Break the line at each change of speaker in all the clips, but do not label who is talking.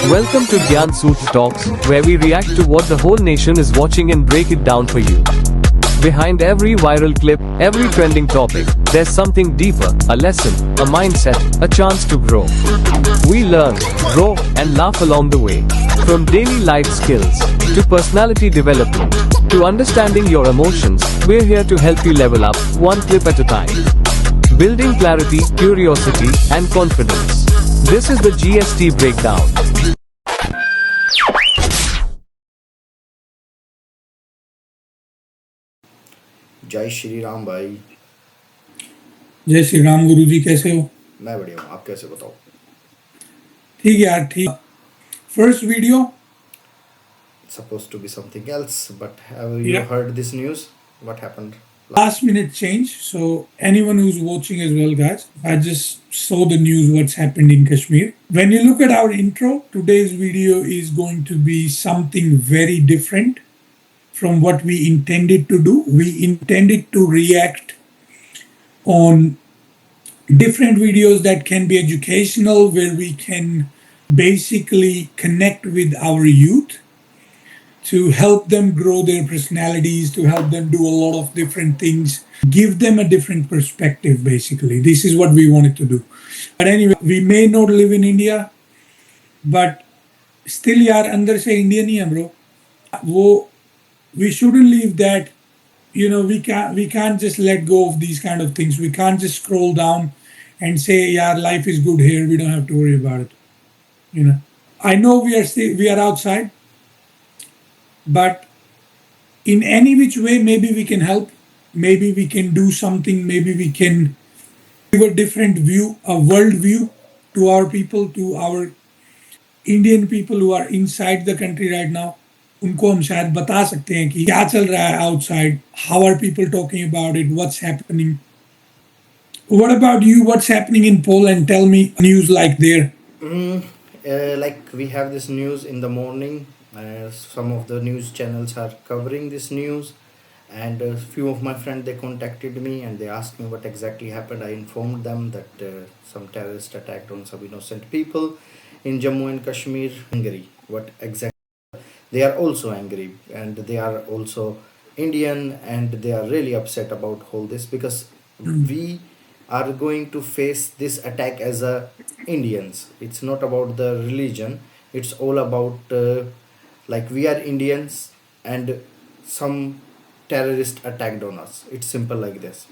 Welcome to Gyan Soot Talks, where we react to what the whole nation is watching and break it down for you. Behind every viral clip, every trending topic, there's something deeper, a lesson, a mindset, a chance to grow. We learn, grow, and laugh along the way. From daily life skills, to personality development, to understanding your emotions, we're here to help you level up, one clip at a time. Building clarity, curiosity, and confidence. This is the GST Breakdown.
जय श्री राम भाई।
जय श्री राम गुरुजी, कैसे हो?
मैं बढ़िया हूँ, आप कैसे बताओ?
ठीक यार, ठीक। First video
Supposed to be something else, but have you heard this news? What happened?
last minute change. So anyone who's watching as well, guys, I just saw the news what's happened in Kashmir. When you look at our intro, today's video is going to be something very different from what we intended to do. We intended to react on different videos that can be educational, where we can basically connect with our youth to help them grow their personalities, to help them do a lot of different things, give them a different perspective. Basically, this is what we wanted to do. But anyway, we may not live in India, but still यार अंदर से Indian ही है bro. वो we shouldn't leave that. We can't just let go of these kind of things. We can't just scroll down and say yeah, life is good here, we don't have to worry about it. I know we are outside, but in any which way, maybe we can help, maybe we can do something, maybe we can give a different view, a world view to our people, to our Indian people who are inside the country right now. उनको हम शायद बता सकते हैं कि क्या चल रहा है outside, how are people talking about it, what's happening. What about you? What's happening in Poland? Tell me news like there.
Like we have this news in the morning. Some of the news channels are covering this news, and a few of my friends, they contacted me and they asked me what exactly happened. I informed them that some terrorist attacked on some innocent people in Jammu and Kashmir. Angry, what exactly? They are also angry, and they are also Indian, and they are really upset about all this because we are going to face this attack as a Indians. It's not about the religion. It's all about like we are Indians and some terrorist attacked on us. It's simple like this.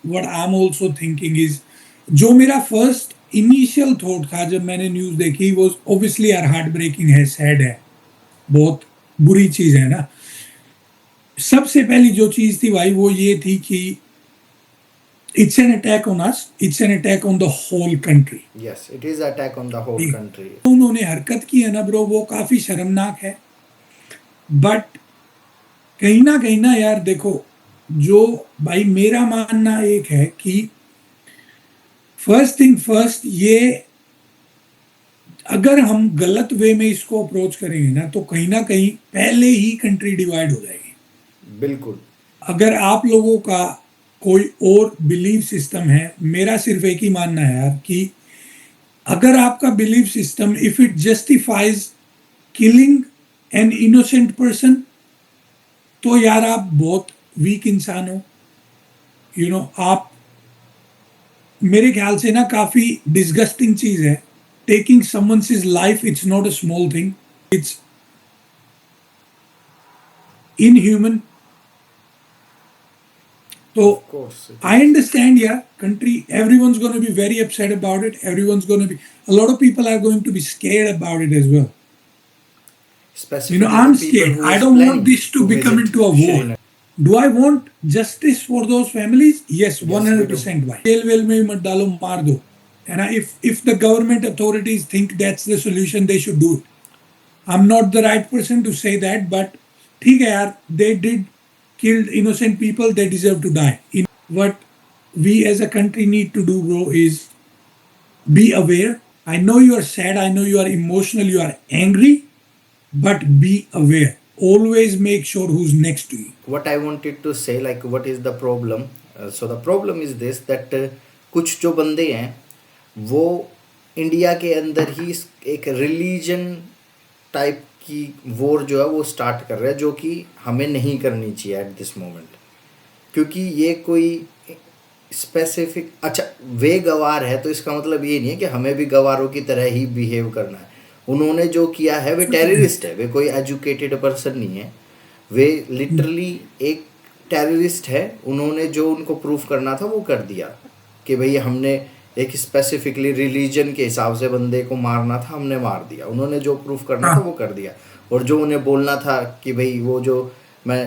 What I'm also thinking is, जो मेरा first initial thought था जब मैंने news देखी was obviously यार heartbreaking है, sad है, बहुत बुरी चीज है ना. सबसे पहली जो चीज थी भाई वो ये थी कि it's an attack on us, it's an attack on the whole country.
Yes, it is attack on the whole country.
उन्होंने हरकत की है ना ब्रो, वो काफी शर्मनाक है. बट कहीं ना यार देखो, जो भाई मेरा मानना एक है कि फर्स्ट थिंग फर्स्ट, ये अगर हम गलत वे में इसको अप्रोच करेंगे ना तो कहीं ना कहीं पहले ही कंट्री डिवाइड हो जाएगी.
बिल्कुल.
अगर आप लोगों का कोई और बिलीफ सिस्टम है, मेरा सिर्फ एक ही मानना है यार कि अगर आपका belief system if it justifies killing an innocent person, तो यार आप बहुत वीक इंसान हो. आप मेरे ख्याल से ना काफी डिस्गस्टिंग चीज है. Taking someone's life, it's not a small thing, it's inhuman. So I understand, yeah, country, everyone's going to be very upset about it. Everyone's going to be, a lot of people are going to be scared about it as well. I'm scared. I don't want this to become into a war. Do I want justice for those families? Yes, 100%. Why? Jail well mein mat dalo, maar do. And if the government authorities think that's the solution, they should do it. I'm not the right person to say that, but theek hai yaar, they did killed innocent people, they deserve to die. What we as a country need to do, bro, is be aware. I know you are sad, I know you are emotional, you are angry, but be aware. Always make sure who's next to you.
What I wanted to say, like what is the problem? So the problem is this, that कुछ जो बंदे हैं वो India के अंदर ही एक religion type की war जो है वो स्टार्ट कर रहा है, जो कि हमें नहीं करनी चाहिए एट दिस मोमेंट, क्योंकि ये कोई स्पेसिफिक अच्छा वे गवार है तो इसका मतलब ये नहीं है कि हमें भी गवारों की तरह ही बिहेव करना है। उन्होंने जो किया है वे टेररिस्ट है, वे कोई एजुकेटेड पर्सन नहीं है, वे लिटरली एक टेररिस्ट है। उन्होंने जो उनको प्रूफ करना था वो कर दिया कि भाई हमने एक स्पेसिफिकली रिलीजन के हिसाब से बंदे को मारना था, हमने मार दिया। उन्होंने जो प्रूफ करना था वो कर दिया। और जो उन्हें बोलना था कि भाई वो जो मैं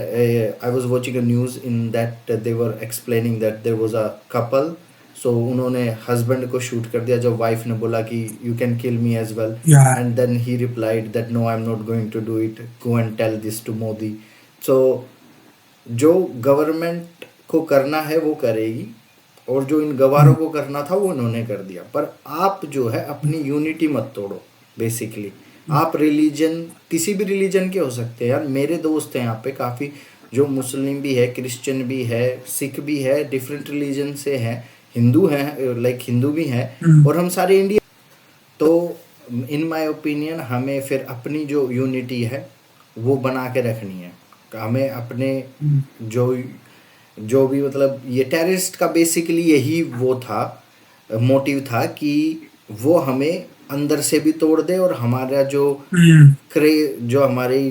I was watching a news in that they were explaining that there was a couple, so उन्होंने हस्बैंड को शूट कर दिया जब वाइफ ने बोला कि you can kill me as well,
Yeah.
And then he replied that no I am not going to do it, go and tell this to Modi. So जो government को करना है वो करेगी, और जो इन गवारों को करना था वो उन्होंने कर दिया। पर आप जो है अपनी यूनिटी मत तोड़ो। बेसिकली आप रिलीजन किसी भी रिलीजन के हो सकते हैं यार। मेरे दोस्त हैं यहाँ पे काफ़ी जो मुस्लिम भी है, क्रिश्चियन भी है, सिख भी है, डिफरेंट रिलीजन से हैं, हिंदू हैं, लाइक हिंदू भी हैं, और हम सारे इंडिया। तो इन माय ओपिनियन हमें फिर अपनी जो यूनिटी है वो बना के रखनी है। हमें अपने जो जो भी मतलब ये टेररिस्ट का बेसिकली यही वो था, मोटिव था कि वो हमें अंदर से भी तोड़ दे और हमारा जो जो हमारी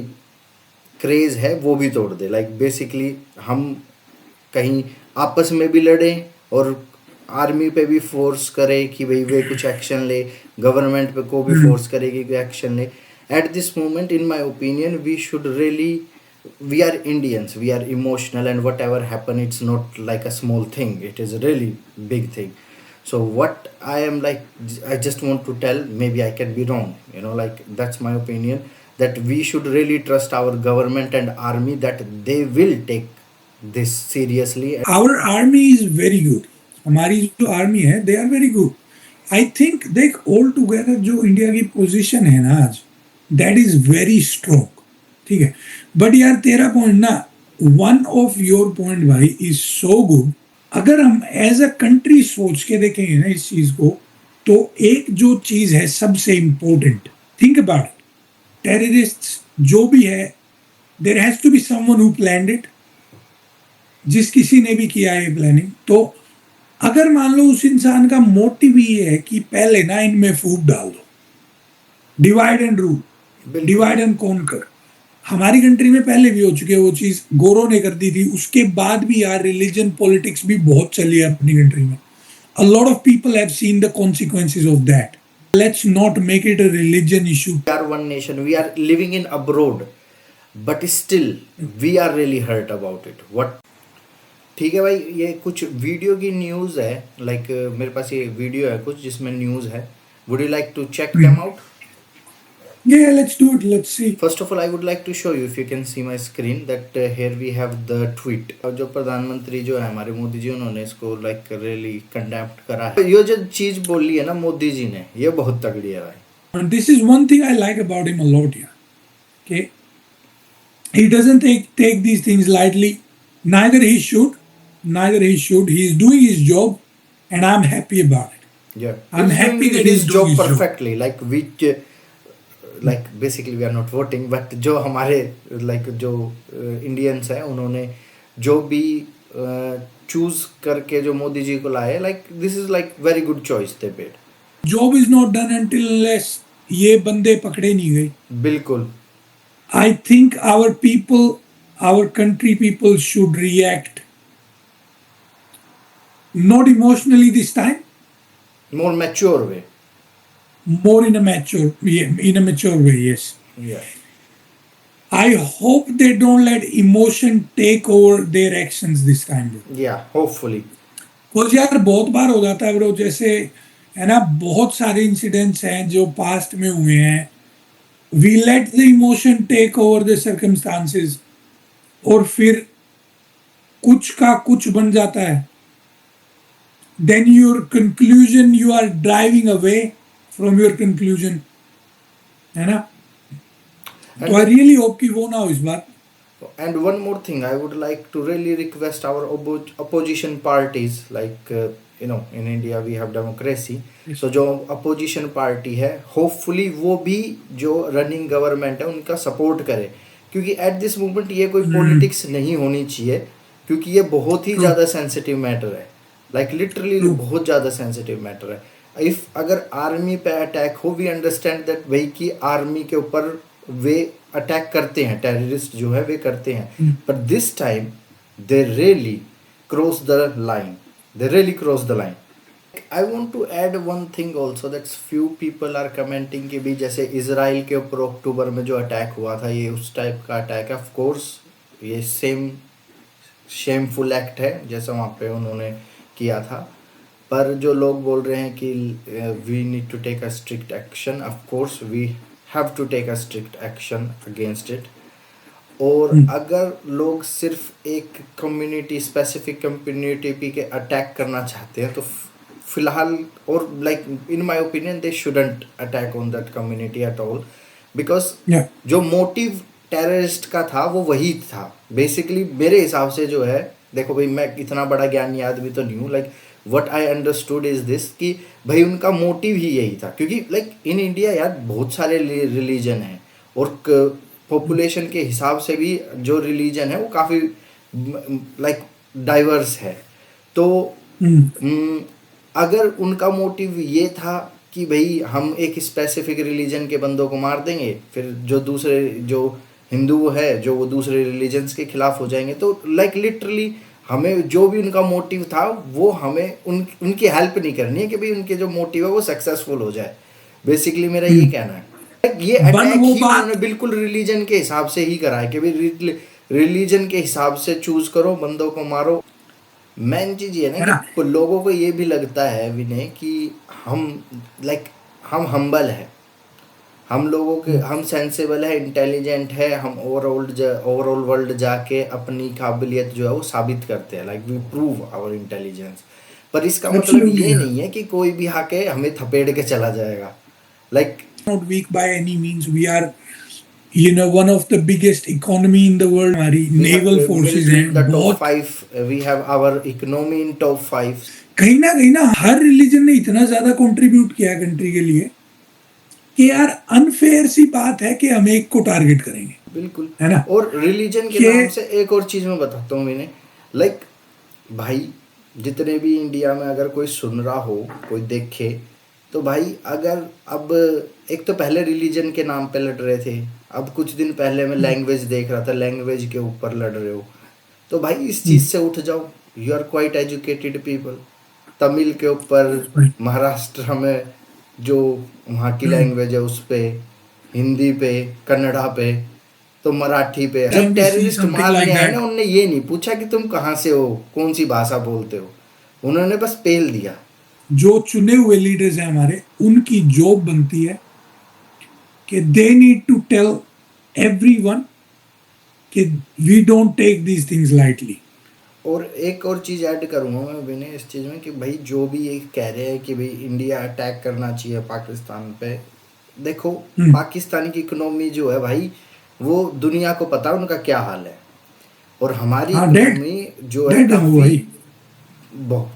क्रेज़ है वो भी तोड़ दे। लाइक बेसिकली हम कहीं आपस में भी लड़ें और आर्मी पे भी फोर्स करे कि भाई वे कुछ एक्शन ले, गवर्नमेंट पे को भी फोर्स करेगी कि एक्शन ले। At this moment in my opinion we should really, we are Indians, we are emotional, and whatever happen it's not like a small thing, it is a really big thing. So what I am like, I just want to tell, maybe I can be wrong, like that's my opinion, that we should really trust our government and army that they will take this seriously.
Our army is very good. हमारी जो army है they are very good. I think देख all together जो India की position है ना आज, that is very strong. ठीक है, बट यार तेरा पॉइंट ना, वन ऑफ योर पॉइंट भाई इज सो गुड. अगर हम एज अ कंट्री सोच के देखेंगे ना इस चीज को, तो एक जो चीज है सबसे important, think about it, terrorist जो भी है, there has to be someone who planned it. जिस किसी ने भी किया है प्लानिंग, तो अगर मान लो उस इंसान का मोटिव ये है कि पहले ना इनमें फूट डाल दो, divide and rule, divide and conquer. हमारी कंट्री में पहले भी हो चुकी है वो चीज, गोरों ने कर दी थी. उसके बाद भी यार रिलीजन पॉलिटिक्स भी बहुत चली है अपनी कंट्री में. A lot of people have seen the consequences of that. Let's not make it a religion issue.
We are one nation, we are living in abroad, but still we are really hurt about it. What? ठीक है भाई, ये कुछ video की news है, like मेरे पास ये video है कुछ जिसमें न्यूज़ है. Would you like to check them out?
Yeah, let's do it. Let's see.
First of all, I would like to show you, if you can see my screen, that here we have the tweet. और जो प्रधानमंत्री जो है हमारे मोदी जी, उन्होंने इसको like really कंडेम्प्ट करा है. ये जो चीज़ बोली है ना मोदी जी ने, ये बहुत तगड़ी है भाई.
And this is one thing I like about him a lot, yeah. Okay, he doesn't take these things lightly. Neither he should. He is doing his job, and I'm happy about it.
Yeah,
I'm happy that
his
he's
job
doing his job.
perfectly. Like which, like basically we are not voting, but जो हमारे like जो Indians हैं, उन्होंने जो भी choose करके जो मोदी जी को लाए, like this is like very good choice they made.
Job is not done until unless ये बंदे पकड़े नहीं गए.
बिल्कुल.
I think our people, our country people should react not emotionally this time,
More mature way.
more in a mature way. Yes.
Yeah.
I hope they don't let emotion take over their actions this time.
Yeah, hopefully.
कुछ यार बहुत बार हो जाता है bro, जैसे है ना, बहुत सारे इंसिडेंट्स हैं जो पास्ट में हुए हैं. We let the emotion take over the circumstances, और फिर कुछ का कुछ बन जाता है. Then your conclusion, you are driving away from your conclusion, है ना. तो आई रियली होप कि वो ना हो इस बार.
And one more thing, I would like to really request our opposition parties, like in India we have democracy, तो जो अपोजिशन पार्टी है होपफुली वो भी जो रनिंग गवर्नमेंट है उनका सपोर्ट करे, क्योंकि एट दिस मोमेंट ये कोई पॉलिटिक्स नहीं होनी चाहिए, क्योंकि ये बहुत ही ज़्यादा सेंसिटिव मैटर है, लाइक लिटरली बहुत ज़्यादा सेंसिटिव मैटर है। इफ अगर आर्मी पे अटैक हो, वी अंडरस्टैंड दैट भाई कि आर्मी के ऊपर वे अटैक करते हैं, टेररिस्ट जो है वे करते हैं, but this time they really cross the line, they really cross the line. I want to add one thing also, that few people are commenting कि भी जैसे इजराइल के ऊपर अक्टूबर में जो अटैक हुआ था ये उस टाइप का अटैक है, ऑफ कोर्स ये सेम शेमफुल एक्ट है जैसा वहाँ पे उन्होंने किया था, पर जो लोग बोल रहे हैं कि we need to take a strict action, of course we have to take a strict action against it. और अगर लोग सिर्फ एक कम्युनिटी, स्पेसिफिक कम्युनिटी पे के अटैक करना चाहते हैं तो फिलहाल, और like in my opinion they shouldn't attack on that community at all, because जो मोटिव टेररिस्ट का था वो वही था बेसिकली मेरे हिसाब से। जो है देखो भाई, मैं इतना बड़ा ज्ञानी आदमी तो नहीं हूँ, like what I understood is this कि भाई उनका मोटिव ही यही था, क्योंकि लाइक इन इंडिया यार बहुत सारे रिलीजन हैं और पॉपुलेशन के हिसाब से भी जो रिलीजन है वो काफ़ी लाइक डाइवर्स है। तो अगर उनका मोटिव ये था कि भाई हम एक स्पेसिफिक रिलीजन के बंदों को मार देंगे, फिर जो दूसरे जो हिंदू है जो वो दूसरे रिलीजन्स के खिलाफ हो जाएंगे, तो लाइक लिटरली हमें जो भी उनका मोटिव था वो हमें उनकी हेल्प नहीं करनी है कि भाई उनके जो मोटिव है वो सक्सेसफुल हो जाए। बेसिकली मेरा ये कहना है, ये अटैक ही उन्होंने बिल्कुल रिलीजन के हिसाब से ही करा है कि भाई रिलीजन के हिसाब से चूज करो, बंदों को मारो। मेन चीज ये ना कि लोगों को ये भी लगता है विनय कि हम लाइक हम हम्बल है, हम लोगों के हम सेंसेबल है, इंटेलिजेंट है, हम ओवरऑल वर्ल्ड जाके अपनी काबिलियत जो है वो साबित करते हैं, like we prove our intelligence. पर इसका मतलब ये नहीं है कि कोई भी आके हमें थपेड़ के चला जाएगा। Like
not weak by any means. We are, one of the biggest economy in the world. हमारी naval forces हैं
बहुत 5, we have our economy in top 5।
कहीं ना हर रिलीजन ने इतना ज्यादा कंट्रीब्यूट किया कंट्री के लिए कि यार अनफेयर सी बात है कि हम एक को टारगेट करेंगे।
बिल्कुल
है ना।
और रिलीजन के नाम से एक और चीज मैं बताता हूँ मैंने, लाइक भाई जितने भी इंडिया में अगर कोई सुन रहा हो, कोई देखे, तो भाई अगर अब एक तो पहले रिलीजन के नाम पे लड़ रहे थे, अब कुछ दिन पहले मैं लैंग्वेज देख रहा था, लैंग्वेज के ऊपर लड़ रहे हो, तो भाई इस चीज़ से उठ जाओ। You are quite educated people. Tamil के ऊपर महाराष्ट्र में जो वहाँ की लैंग्वेज है उस पे, हिंदी पे, कन्नड़ा पे, तो मराठी पे। जब टेररिस्ट मारने आए ना, उन्होंने ये नहीं पूछा कि तुम कहाँ से हो, कौन सी भाषा बोलते हो, उन्होंने बस पेल दिया।
जो चुने हुए लीडर्स हैं हमारे, उनकी जॉब बनती है कि they need to tell everyone कि we don't take these things lightly.
और एक और चीज़ ऐड करूँगा मैं विनय इस चीज़ में कि भाई जो भी ये कह रहे हैं कि भाई इंडिया अटैक करना चाहिए पाकिस्तान पे, देखो पाकिस्तान की इकोनॉमी जो है भाई वो दुनिया को पता है उनका क्या हाल है, और हमारी इकोनॉमी जो है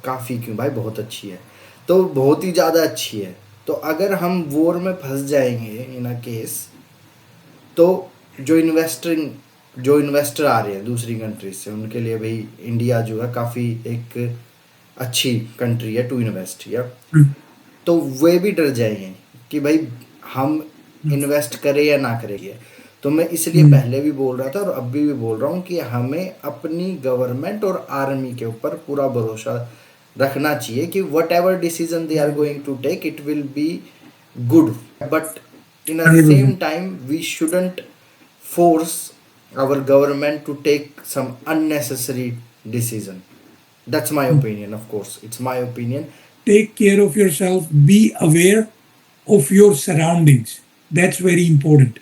काफ़ी क्यों भाई बहुत अच्छी है, तो बहुत ही ज़्यादा अच्छी है। तो अगर हम वॉर में फंस जाएंगे इन अ केस, तो जो इन्वेस्टर आ रहे हैं दूसरी कंट्री से, उनके लिए भाई इंडिया जो है काफ़ी एक अच्छी कंट्री है टू इन्वेस्ट, या तो वे भी डर जाएंगे कि भाई हम इन्वेस्ट करें या ना करें। तो मैं इसलिए पहले भी बोल रहा था और अभी भी बोल रहा हूँ कि हमें अपनी गवर्नमेंट और आर्मी के ऊपर पूरा भरोसा रखना चाहिए कि whatever decision they are going to take it will be good, but in a same time we shouldn't force our government to take some unnecessary decision. That's my opinion, of course. It's my opinion.
Take care of yourself. Be aware of your surroundings. That's very important.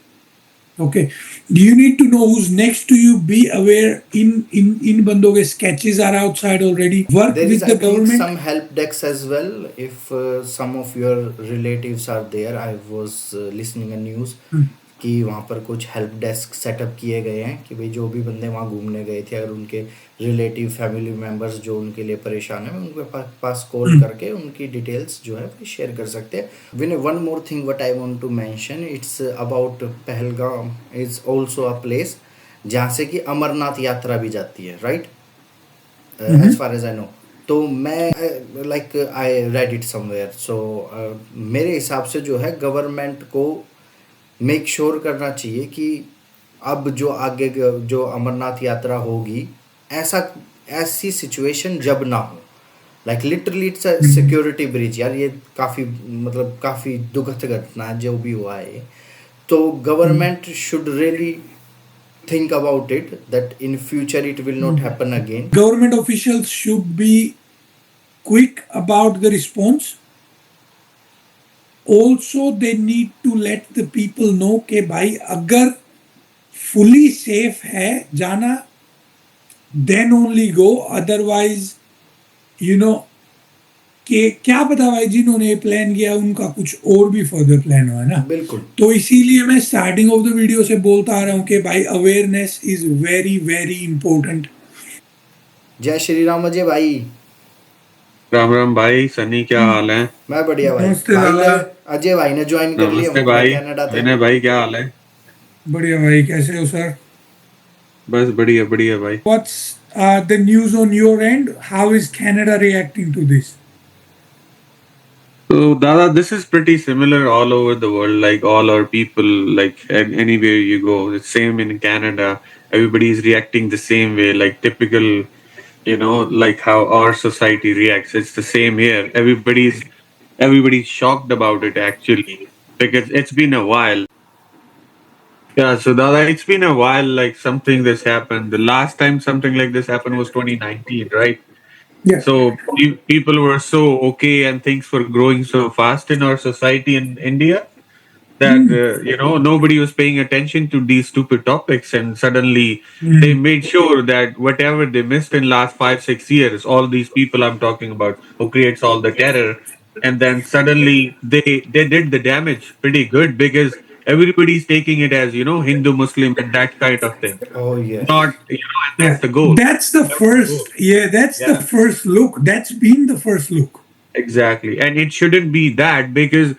Okay. Do you need to know who's next to you? Be aware. In bando ke sketches are outside already. Work
there
with
is,
the government.
Some help desks as well. If some of your relatives are there, I was listening a news. कि वहाँ पर कुछ help desk setup किए गए हैं कि भाई जो भी बंदे वहाँ घूमने गए थे, अगर उनके रिलेटिव फैमिली मेम्बर्स जो उनके लिए परेशान है, उनके पास कॉल करके उनकी डिटेल्स जो है शेयर कर सकते हैं. When one more thing what I want to mention, it's about Pahalgam is also a place जहाँ से कि अमरनाथ यात्रा भी जाती है, right, as far as I know. तो मैं like I read it somewhere. So मेरे हिसाब से जो है गवर्नमेंट को मेक श्योर करना चाहिए कि अब जो आगे जो अमरनाथ यात्रा होगी, ऐसा ऐसी सिचुएशन जब ना हो. Like literally it's a security breach यार. ये काफ़ी मतलब काफ़ी दुखद घटना है जो भी हुआ है. तो government should really think about it that in future it will not happen again.
Government officials should be quick about the response. Also, they need to let the people know कि भाई अगर fully safe है जाना, then only go. Otherwise, you know, कि क्या पता भाई जिन्होंने प्लान किया उनका कुछ और भी फर्दर प्लान हो, है ना.
बिल्कुल.
तो इसीलिए मैं स्टार्टिंग ऑफ द वीडियो से बोलता आ रहा हूँ कि भाई awareness is very very important.
जय श्री राम अजय भाई.
राम राम भाई, सनी क्या हाल है?
मैं बढ़िया भाई.
नमस्ते
भाई
दादा.
ने अजय भाई ने ज्वाइन कर लिया
नमस्ते
अपने
भाई,
कनाडा थे.
विनय भाई क्या हाल है?
बढ़िया भाई, कैसे हो सर?
बस बढ़िया बढ़िया भाई.
What's the news on your end? How is Canada reacting to this?
So Dada, this is pretty similar all over the world. Like all our people, like anywhere you go, it's same in Canada. Everybody is reacting the same way, like typical, like how our society reacts. It's the same here. Everybody's shocked about it actually because it's been a while. Yeah, so Dada, it's been a while. Like something this happened. The last time something like this happened was 2019, right?
Yeah.
So people were so okay, and things were growing so fast in our society in India that nobody was paying attention to these stupid topics, and suddenly they made sure that whatever they missed in last 5 6 years, all these people I'm talking about who creates all the terror, and then suddenly they did the damage pretty good because everybody's taking it as Hindu Muslim and that kind of thing.
Oh yes.
Not and that's
Yeah,
the goal.
that's the first. Yeah, that's the
Yeah.
first look. That's been the first look.
Exactly. And it shouldn't be that because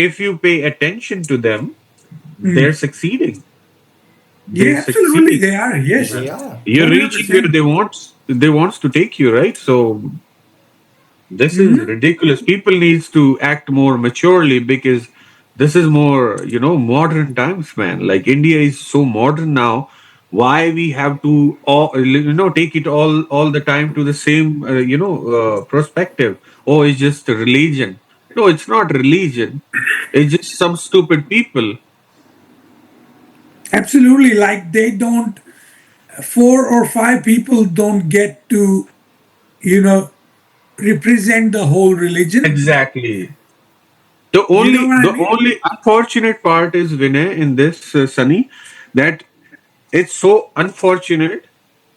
if you pay attention to them, they're succeeding. They
Yeah, absolutely,
succeed.
they are. Yes,
They are.
You're reaching where
100%.
they wants to take you, right? So this is ridiculous. People needs to act more maturely because this is more, modern times, man. Like India is so modern now. Why we have to all, take it all the time to the same, perspective? Oh, it's just a religion. No, it's not religion. It's just some stupid people.
Absolutely. Like they don't, 4 or 5 people don't get to, you know, represent the whole religion.
Exactly. The
You know
only
what I
the
mean?
only unfortunate part is Vinay in this, Sunny, that it's so unfortunate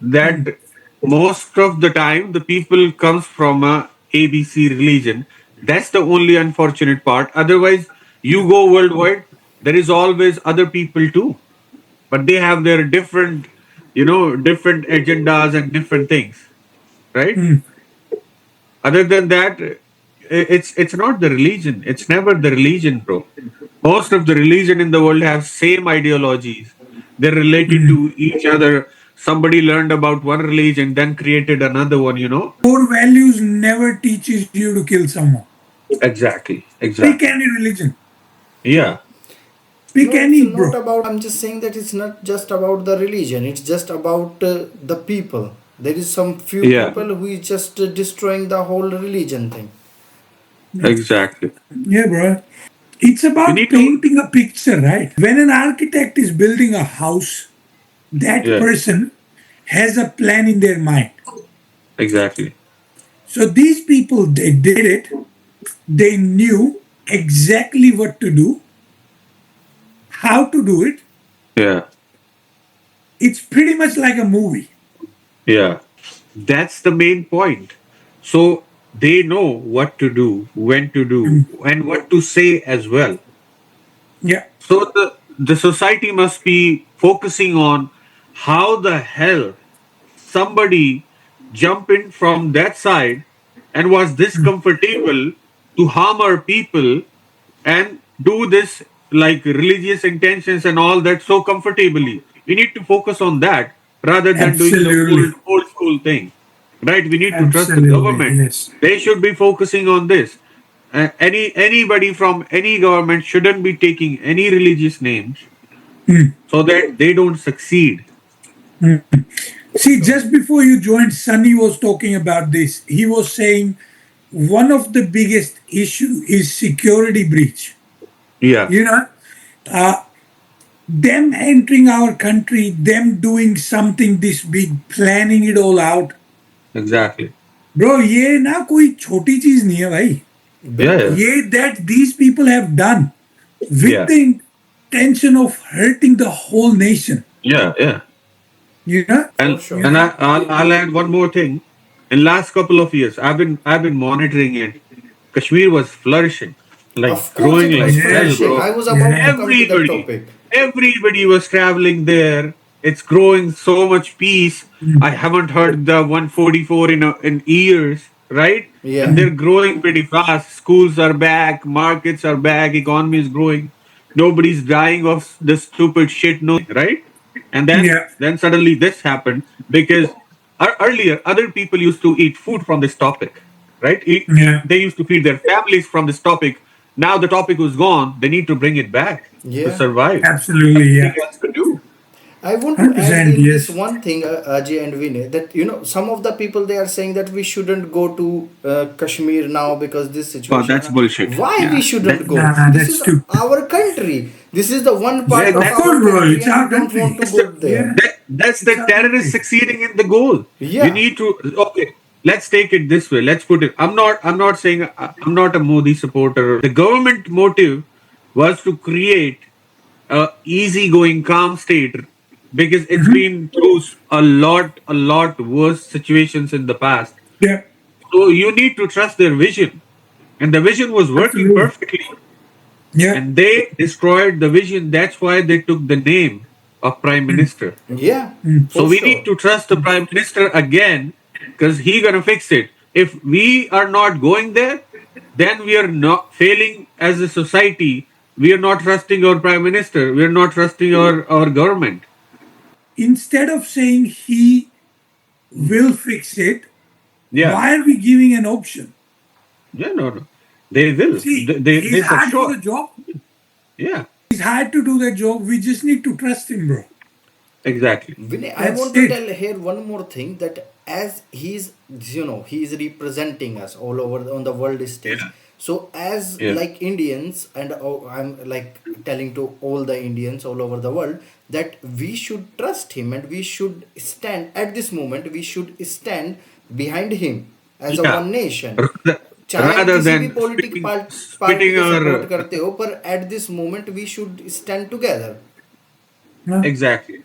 that most of the time the people comes from a ABC religion. That's the only unfortunate part. Otherwise, you go worldwide, there is always other people too, but they have their different agendas and different things, right? Other than that, it's not the religion. It's never the religion, bro. Most of the religion in the world have same ideologies. They're related to each other. Somebody learned about one religion, then created another one.
Core values never teaches you to kill someone.
Exactly.
Pick
Exactly.
any religion.
Yeah.
Pick
No, it's
any,
not
bro.
about. I'm just saying that it's not just about the religion. It's just about the people. There is some few
Yeah.
people who is just destroying the whole religion thing.
Exactly.
Yeah, bro. It's
You
about
need to.
painting a picture, right? When an architect is building a house, that
Yeah.
person has a plan in their mind.
Exactly.
So these people, they did it. They knew exactly what to do, how to do it.
Yeah.
It's pretty much like a movie.
Yeah. That's the main point. So they know what to do, when to do, and what to say as well.
Yeah.
So the society must be focusing on how the hell somebody jump in from that side and was this comfortable to harm our people and do this like religious intentions and all that so comfortably. We need to focus on that rather than doing the
Absolutely.
old school thing. Right? We need to trust the
Absolutely.
government.
Yes.
They should be focusing on this. Anybody from any government shouldn't be taking any religious names so that they don't succeed.
See, just before you joined, Sunny was talking about this. He was saying one of the biggest issue is security breach.
Yeah,
You know, uh, them entering our country, them doing something this big, planning it all out.
exactly.
Bro, ये ना कोई छोटी चीज नहीं है भाई.
Yeah, yeah,
बिल्कुल.
ये that these people have done with
yeah,
the intention of hurting the whole nation.
yeah, yeah.
You know?
For
And
sure.
and I'll add one more thing. In last couple of years, I've been monitoring it. Kashmir was flourishing, like
Of course,
growing
it was
like hell,
Yes.
flourishing.
bro.
I was about to
Yeah.
come to that
Everybody,
topic.
everybody was traveling there. It's growing so much peace. I haven't heard the 144 in years, right? And
Yeah.
they're growing pretty fast. Schools are back, markets are back, economy is growing. Nobody's dying of the stupid shit, no, right? And
Yeah.
then suddenly this happened because earlier other people used to eat food from this topic, right?
Yeah.
They used to feed their families from this topic. Now the topic was gone. They need to bring it back to
Yeah.
survive.
Absolutely.
Nothing
Yeah.
else to do.
I want to add
100%.
in this
Yes.
one thing, Ajay and Vinay, that some of the people they are saying that we shouldn't go to Kashmir now because this
Oh,
situation.
that's bullshit.
Why
Yeah.
we shouldn't go?
Nah,
This
that's
is
stupid.
our country. This is the one part
That,
of
Of
that,
our
course, bro.
country,
It's
and we
our
don't want
country.
to
that's
go
the
there.
Yeah.
that's the
It's our
terrorist
country.
succeeding in the goal. You
Yeah.
need to okay. Let's take it this way. Let's put it. I'm not saying I'm not a Modi supporter. The government motive was to create a easygoing, calm state because it's been through a lot worse situations in the past.
Yeah.
So you need to trust their vision, and the vision was working
Absolutely.
perfectly.
Yeah.
And they destroyed the vision. That's why they took the name of prime minister.
Yeah.
So
For
we need
sure.
to trust the prime minister again because he gonna fix it. If we are not going there, then we are not failing as a society. We are not trusting our prime minister. We are not trusting our government.
Instead of saying he will fix it,
Yeah,
why are we giving an option?
yeah, no, no, they will.
See,
They
he's
for
hired for
sure.
the job.
Yeah,
He's hired to do that job. We just need to trust him, bro.
exactly.
Vinay, I
That's
want to
it.
tell here one more thing that as he's representing us all over on the world stage.
Yeah,
So as
yeah,
like Indians, and I'm like telling to all the Indians all over the world that we should trust him and we should stand at this moment. We should stand behind him as a
yeah.
one nation.
Rather,
चाहे आप
rather
किसी भी
than
politic party
spitting
को support
our
करते हो पर at this moment we should stand together.
Huh?
exactly.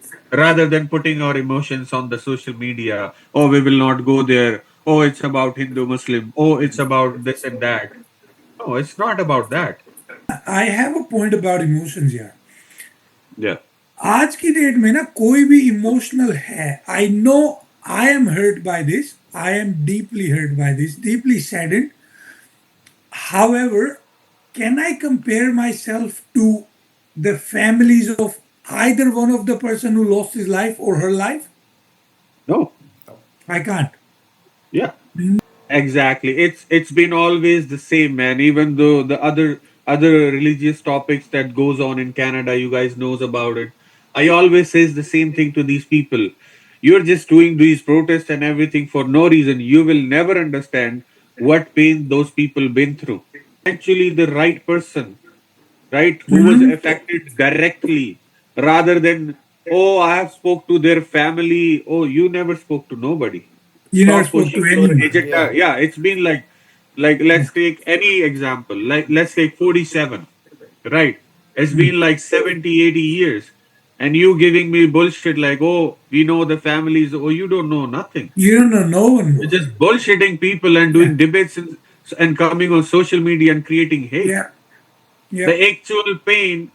Rather than putting our emotions on the social media, oh, we will not go there. Oh, it's about Hindu Muslim. Oh, it's about this and that. No, it's not about that.
I have a point about emotions here.
Yeah.
आज की date में ना कोई भी emotional है. I know I am hurt by this. I am deeply hurt by this, deeply saddened. However, can I compare myself to the families of either one of the person who lost his life or her life?
No.
I can't.
Yeah. Exactly. It's been always the same, man. Even though the other religious topics that goes on in Canada, you guys knows about it. I always says the same thing to these people. You're just doing these protests and everything for no reason. You will never understand what pain those people been through. Actually, the right person, right, who was affected directly, rather than oh, I have spoke to their family. Oh, you never spoke to nobody.
You never
Stop
spoke to
pushing your
anyone.
agenda.
Yeah.
Yeah, it's been like let's take any example. Like let's take 47, right? It's been like 70, 80 years. And you giving me bullshit like, oh, we know the families. Oh, you don't know nothing.
You don't know no one,
You're
bro.
just bullshitting people and
Yeah,
doing debates and coming on social media and creating hate.
yeah, yeah.
The actual pain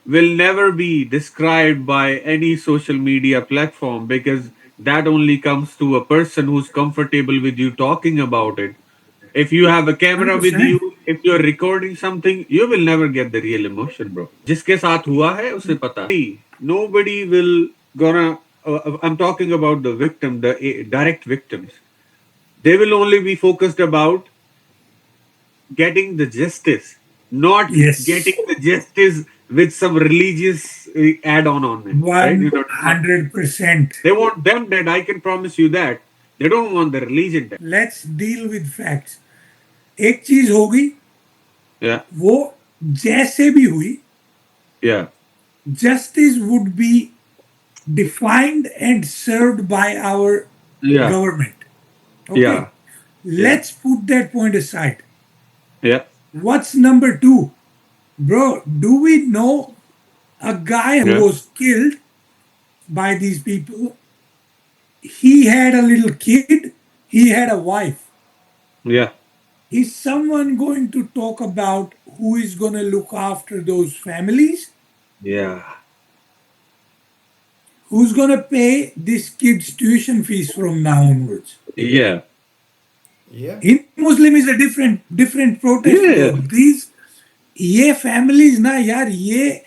will never be described by any social media platform, because that only comes to a person who's comfortable with you talking about it. If you have a camera with
100%.
you, if you're recording something, you will never get the real emotion, bro. जिसके साथ हुआ है उसे पता है. Nobody will gonna. I'm talking about the victim, the direct victims. They will only be focused about getting the justice, not
Yes.
getting the justice with some religious add-on on it, right? You know, not,
100%.
they want them dead. I can promise you that. They don't want the religion dead.
Let's deal with facts. एक चीज होगी,
Yeah,
वो जैसे भी हुई,
yeah,
justice would be defined and served by our
yeah,
government.
yeah,
Okay,
yeah,
let's put that point aside.
yeah,
What's number two? Bro, do we know a guy who
yeah,
was killed by these people? He had a little kid, he had a wife.
yeah,
Is someone going to talk about who is going to look after those families?
yeah,
Who's going to pay this kid's tuition fees from now onwards?
yeah,
Yeah.
In Muslim is a different protest, bro.
yeah,
These ये families ना यार ये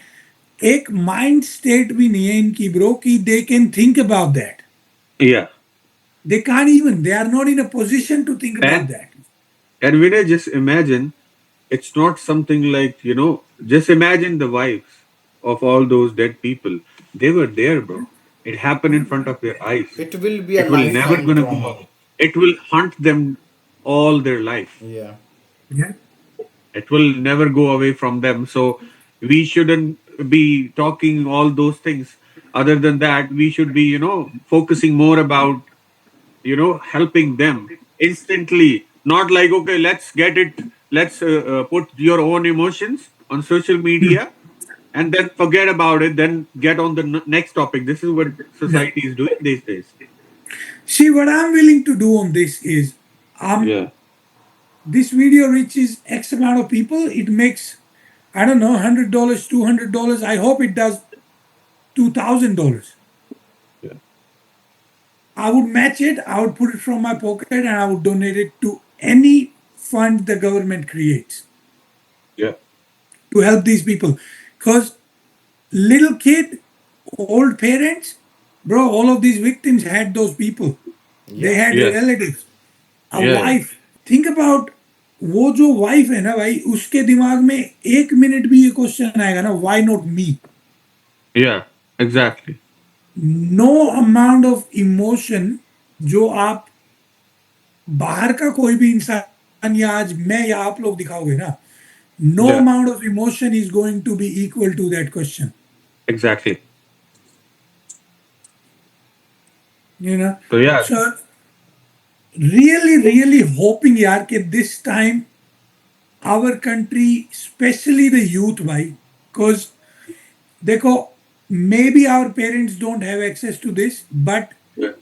एक mind state भी नहीं है इनकी bro कि they can think about that.
yeah.
They can't even. They are not in a position to think about
And
that.
and when I just imagine, it's not something like, just imagine the wives of all those dead people. They were there, bro. It happened in front of their eyes.
It will be a
It will never
lifelong
gonna go
trauma.
away. It will haunt them all their life.
Yeah.
Yeah.
It will never go away from them. So we shouldn't be talking all those things. Other than that, we should be, focusing more about, helping them instantly. Not like, okay, let's get it, let's put your own emotions on social media and then forget about it, then get on the next topic. This is what
Yeah.
society is doing these days.
See, what I'm willing to do on this is,
Yeah,
this video reaches X amount of people. It makes, I don't know, $100, $200. I hope it does $2,000.
yeah,
I would match it. I would put it from my pocket and I would donate it to any fund the government creates
yeah,
to help these people. Because little kid, old parents, bro, all of these victims had those people. They
Yeah.
had
yes,
relatives, a
yeah,
wife. Think about वो जो wife है ना भाई उसके दिमाग में एक minute भी ये क्वेश्चन आएगा ना why not me
yeah, exactly.
No amount of emotion जो आप बाहर का कोई भी इंसान या आज मैं या आप लोग दिखाओगे ना no
Yeah,
amount of emotion is going to be equal to that question
exactly.
You know
So yeah,
so really hoping यार कि this time our country especially the youth भाई because देखो maybe our parents don't have access to this but
yeah,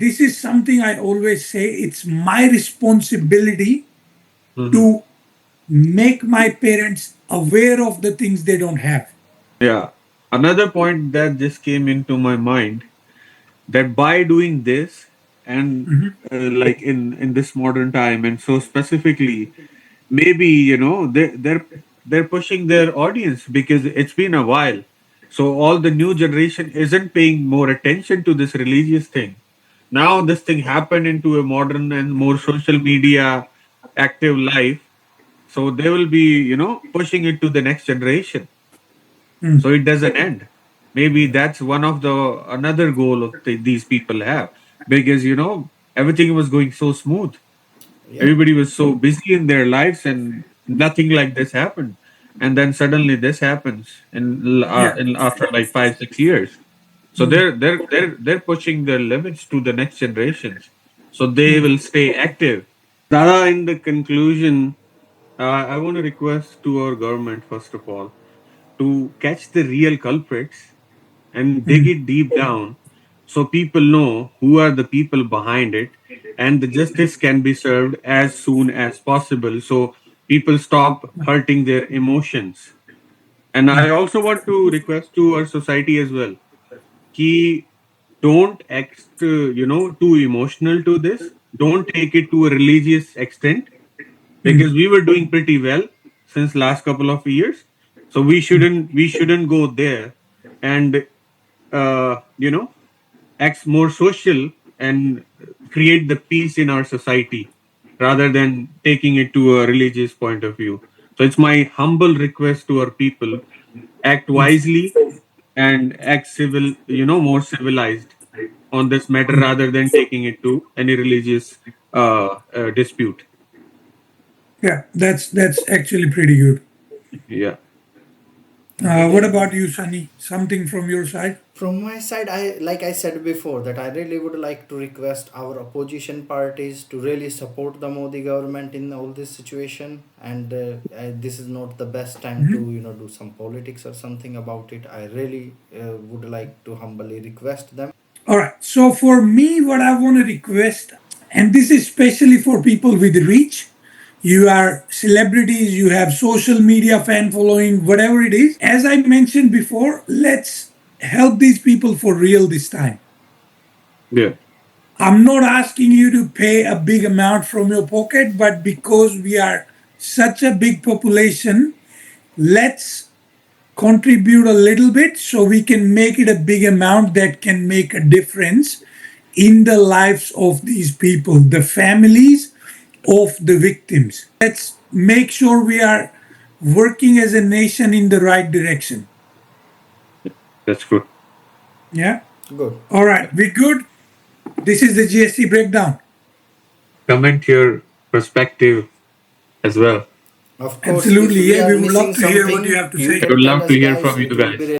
this is something I always say it's my responsibility to
mhm,
make my parents aware of the things they don't have.
yeah. Another point that just came into my mind, that by doing this, and like in this modern time, and so specifically, maybe they're pushing their audience because it's been a while, so all the new generation isn't paying more attention to this religious thing. Now this thing happened into a modern and more social media active life, so they will be pushing it to the next generation, so it doesn't end. Maybe that's one of the another goal of these people have, because everything was going so smooth,
Yeah.
everybody was so busy in their lives and nothing like this happened, and then suddenly this happens
Yeah.
in after like 5 6 years. So they're pushing their limits to the next generations, so they will stay active. Dada, in the conclusion, I want to request to our government, first of all, to catch the real culprits and dig it deep down, so people know who are the people behind it, and the justice can be served as soon as possible, so people stop hurting their emotions. And I also want to request to our society as well, ki don't act, too emotional to this. Don't take it to a religious extent, because we were doing pretty well since last couple of years. So we shouldn't go there, and you know act more social and create the peace in our society rather than taking it to a religious point of view. So it's my humble request to our people: act wisely and act civil, more civilized on this matter rather than taking it to any religious dispute.
Yeah, that's actually pretty good.
Yeah.
What about you, Sunny? Something from your side?
From my side, I like I said before that I really would like to request our opposition parties to really support the Modi government in all this situation. And this is not the best time to do some politics or something about it. I really would like to humbly request them.
All right. So for me, what I want to request, and this is especially for people with reach. You are celebrities, you have social media fan following, whatever it is. As I mentioned before, let's help these people for real this time.
Yeah.
I'm not asking you to pay a big amount from your pocket, but because we are such a big population, let's contribute a little bit so we can make it a big amount that can make a difference in the lives of these people, the families of the victims. Let's make sure we are working as a nation in the right direction.
That's good.
Yeah?
Good.
All right, we good? This is the GST breakdown.
Comment your perspective as well.
Of course, if
Absolutely.
we
Yeah,
are
we would love
missing
to hear what you
something,
have to
you
say.
Would
can tell
love to
us,
hear
guys.
from you
It will
guys.
be